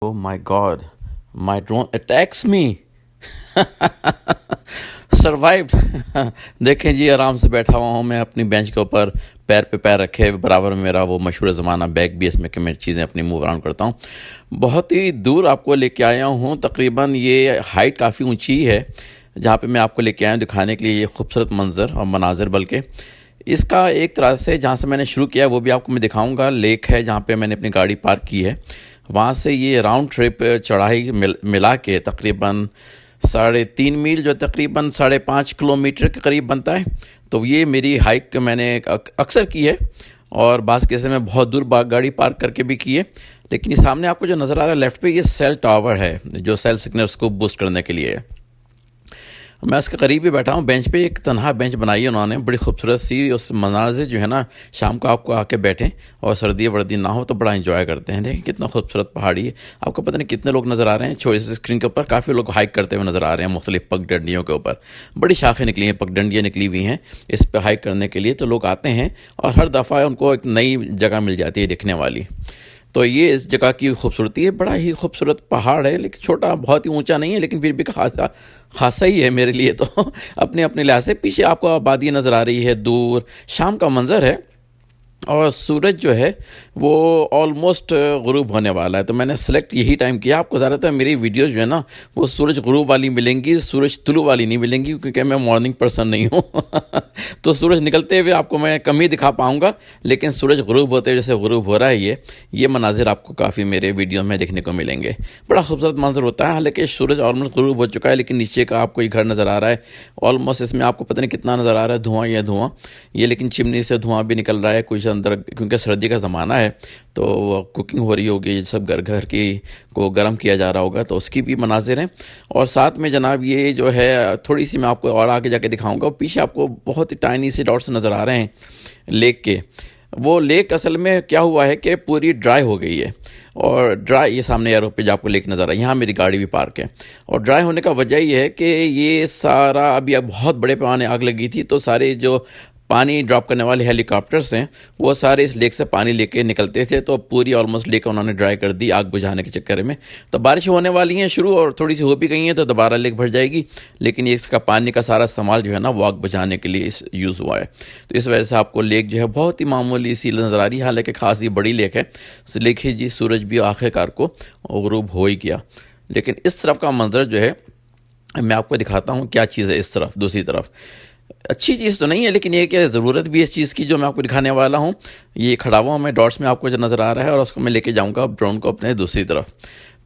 Oh my God, my drone attacks me. Survived. देखें जी, आराम से बैठा हुआ हूँ मैं अपनी बेंच के ऊपर, पैर पे पैर रखे, बराबर में मेरा वो मशहूर ज़माना बैग भी, इसमें कि मैं चीज़ें अपनी मूव अराउंड करता हूँ. बहुत ही दूर आपको लेके आया हूँ, तकरीबन ये हाइट काफ़ी ऊंची है जहाँ पे मैं आपको लेके आया हूँ दिखाने के लिए ये खूबसूरत मंजर और मनाजिर. बल्कि इसका एक तरह से जहाँ से मैंने शुरू किया वो भी आपको मैं दिखाऊंगा. लेक है जहाँ पे मैंने अपनी गाड़ी पार्क की है, वहाँ से ये राउंड ट्रिप चढ़ाई मिला के तकरीबन 3.5 मील, जो तकरीबन 5.5 किलोमीटर के करीब बनता है. तो ये मेरी हाइक मैंने अक्सर की है और बाज़ केस में बहुत दूर गाड़ी पार्क करके भी की है. लेकिन ये सामने आपको जो नज़र आ रहा है लेफ़्ट पे, ये सेल टावर है जो सेल सिग्नल्स को बूस्ट करने के लिए है. मैं उसके करीब ही बैठा हूँ बेंच पे. एक तन्हा बेंच बनाई है उन्होंने, बड़ी खूबसूरत सी. उस मनाज़िर जो है ना, शाम को आपको आके बैठें और सर्दी वर्दी ना हो तो बड़ा इंजॉय करते हैं. देखिए कितना खूबसूरत पहाड़ी है. आपको पता नहीं कितने लोग नज़र आ रहे हैं छोटी सी स्क्रीन के ऊपर. काफ़ी लोग हाइक करते हुए नज़र आ रहे हैं मुख्तलिफ पगडंडियों के ऊपर. बड़ी शाखें निकली हैं, पगडंडियाँ निकली हुई हैं इस पर हाइक करने के लिए. तो लोग आते हैं और हर दफ़ा उनको एक नई जगह मिल जाती है दिखने वाली. तो ये इस जगह की खूबसूरती है. बड़ा ही खूबसूरत पहाड़ है, लेकिन छोटा, बहुत ही ऊंचा नहीं है, लेकिन फिर भी खासा खासा ही है मेरे लिए तो. अपने अपने लिहाज से. पीछे आपको आबादी नज़र आ रही है दूर, शाम का मंजर है और सूरज जो है वो ऑलमोस्ट गुरूब होने वाला है. तो मैंने सेलेक्ट यही टाइम किया. आपको ज़्यादातर मेरी वीडियोज़ जो है ना वो सूरज गुरूब वाली मिलेंगी, सूरज तुलू वाली नहीं मिलेंगी, क्योंकि मैं मॉर्निंग पर्सन नहीं हूँ. तो सूरज निकलते हुए आपको मैं कम ही दिखा पाऊँगा, लेकिन सूरज गुरूब होते हुए जैसे गुरूब हो रहा है ये मनाजिर आपको काफ़ी मेरे वीडियो में देखने को मिलेंगे. बड़ा खूबसूरत मंजर होता है. हालांकि सूरज ऑलमोस्ट गुरूब हो चुका है, लेकिन नीचे का आपको ये घर नज़र आ रहा है ऑलमोस्ट. इसमें आपको पता नहीं कितना नज़र आ रहा है, धुआं या धुआं ये, लेकिन चिमनी से धुआं भी निकल रहा है कुछ अंदर, क्योंकि सर्दी का ज़माना है तो कुकिंग हो रही होगी, सब घर की को गर्म किया जा रहा होगा, तो उसकी भी मनाजिर हैं. और साथ में जनाब ये जो है थोड़ी सी मैं आपको और आगे जाके दिखाऊंगा. पीछे आपको बहुत ही टाइनी से डॉट्स नज़र आ रहे हैं लेक के. वो लेक असल में क्या हुआ है कि पूरी ड्राई हो गई है. और ड्राई, ये सामने एरो पे जो आपको लेक नज़र आ रहा है, यहाँ मेरी गाड़ी भी पार्क है. और ड्राई होने का वजह ये है कि ये सारा अभी बहुत बड़े पैमाने आग लगी थी, तो सारे जो पानी ड्रॉप करने वाले हेलीकॉप्टर्स हैं वो सारे इस लेक से पानी लेके निकलते थे. तो पूरी ऑलमोस्ट लेक उन्होंने ड्राई कर दी आग बुझाने के चक्कर में. तो बारिश होने वाली हैं शुरू, और थोड़ी सी हो भी गई हैं, तो दोबारा लेक भर जाएगी. लेकिन ये इसका पानी का सारा इस्तेमाल जो है ना वो आग बुझाने के लिए यूज़ हुआ है. तो इस वजह से आपको लेक जो है बहुत ही मामूली सी नज़र आ रही है. हालांकि खासी बड़ी लेक है. देखिए जी, सूरज भी आखिरकार को गुरूब हो ही गया. लेकिन इस तरफ का मंजर जो है मैं आपको दिखाता हूँ क्या चीज़ है. इस तरफ दूसरी तरफ अच्छी चीज़ तो नहीं है, लेकिन ये कि ज़रूरत भी इस चीज़ की जो मैं आपको दिखाने वाला हूँ. ये खड़ा हुआ मैं डॉट्स में आपको जो नज़र आ रहा है, और उसको मैं लेके जाऊँगा ड्रोन को अपने दूसरी तरफ.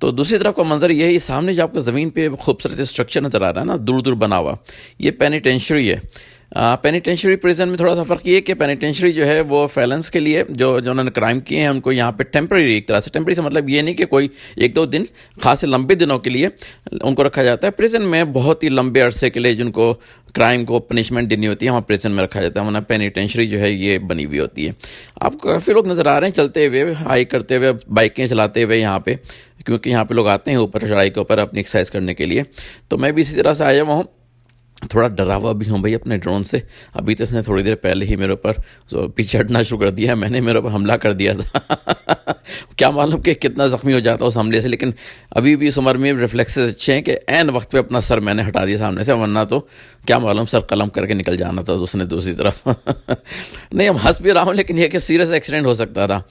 तो दूसरी तरफ का मंजर ये है, ये सामने जो आपको ज़मीन पे खूबसूरत स्ट्रक्चर नज़र आ रहा है ना, दूर दूर बना हुआ, ये पेनिटेंशरी है. पेनिटेंशरी प्रिजन में थोड़ा सा फ़र्क ये है कि पेनिटेंशरी जो है वो फैलेंस के लिए, जो उन्होंने क्राइम किए हैं उनको यहाँ पे टेम्प्रेरी, एक तरह से टेम्प्रेरी से मतलब ये नहीं कि कोई 1-2 दिन, खासे लंबे दिनों के लिए उनको रखा जाता है. प्रिजन में बहुत ही लंबे अरसे के लिए जिनको क्राइम को पनिशमेंट देनी होती है वहाँ प्रिजन में रखा जाता है. वरना पेनिटेंशरी जो है ये बनी हुई होती है. आपको काफ़ी लोग नज़र आ रहे हैं चलते हुए, हाइक करते हुए, बाइकें चलाते हुए यहाँ पे, क्योंकि यहाँ पे लोग आते हैं ऊपर चढ़ाई के ऊपर अपनी एक्सरसाइज करने के लिए. तो मैं भी इसी तरह से आया हुआ हूँ. थोड़ा डरा हुआ भी हूँ भाई अपने ड्रोन से. अभी तो इसने थोड़ी देर पहले ही मेरे ऊपर पीछे हटना शुरू कर दिया. मैंने मेरे ऊपर हमला कर दिया था. क्या मालूम कि कितना ज़ख्मी हो जाता उस हमले से. लेकिन अभी भी इस उम्र में रिफ्लेक्सेस अच्छे हैं कि ऐन वक्त पे अपना सर मैंने हटा दिया सामने से, वरना तो क्या मालूम सर कलम करके निकल जाना था उसने दूसरी तरफ. नहीं, हम हंस भी रहा हूँ, लेकिन यह कि सीरियस एक्सीडेंट हो सकता था.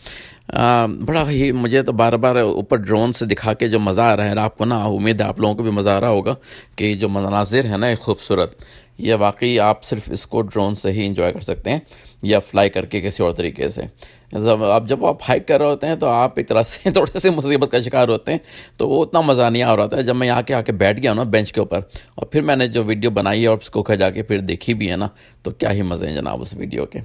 बड़ा ही मुझे तो बार बार ऊपर ड्रोन से दिखा के जो मज़ा आ रहा है, आपको ना उम्मीद है आप लोगों को भी मज़ा आ रहा होगा कि जो मनाजिर है ना ये खूबसूरत, ये वाकई आप सिर्फ इसको ड्रोन से ही इंजॉय कर सकते हैं या फ्लाई करके किसी और तरीके से. जब आप हाइक कर रहे होते हैं तो आप एक तरह से थोड़े से मुसीबत का शिकार होते हैं, तो वो उतना मज़ा नहीं आ रहा था. जब मैं यहाँ के आके बैठ गया ना बेंच के ऊपर, और फिर मैंने जो वीडियो बनाई है और उसको जाके फिर देखी भी है ना, तो क्या ही मज़े हैं जनाब उस वीडियो के.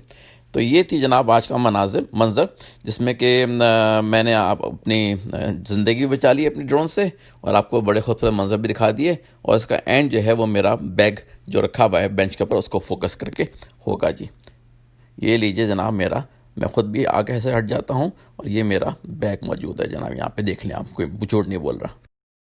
तो ये थी जनाब आज का मंज़र जिसमें कि मैंने आप अपनी ज़िंदगी बचा ली अपनी ड्रोन से, और आपको बड़े खूबसूरत मंज़र भी दिखा दिए. और इसका एंड जो है वो मेरा बैग जो रखा हुआ है बेंच के ऊपर, उसको फोकस करके होगा जी. ये लीजिए जनाब मेरा, मैं ख़ुद भी आगे से हट जाता हूँ और ये मेरा बैग मौजूद है जनाब. यहाँ पे देख लें, आप कोई झूठ नहीं बोल रहा.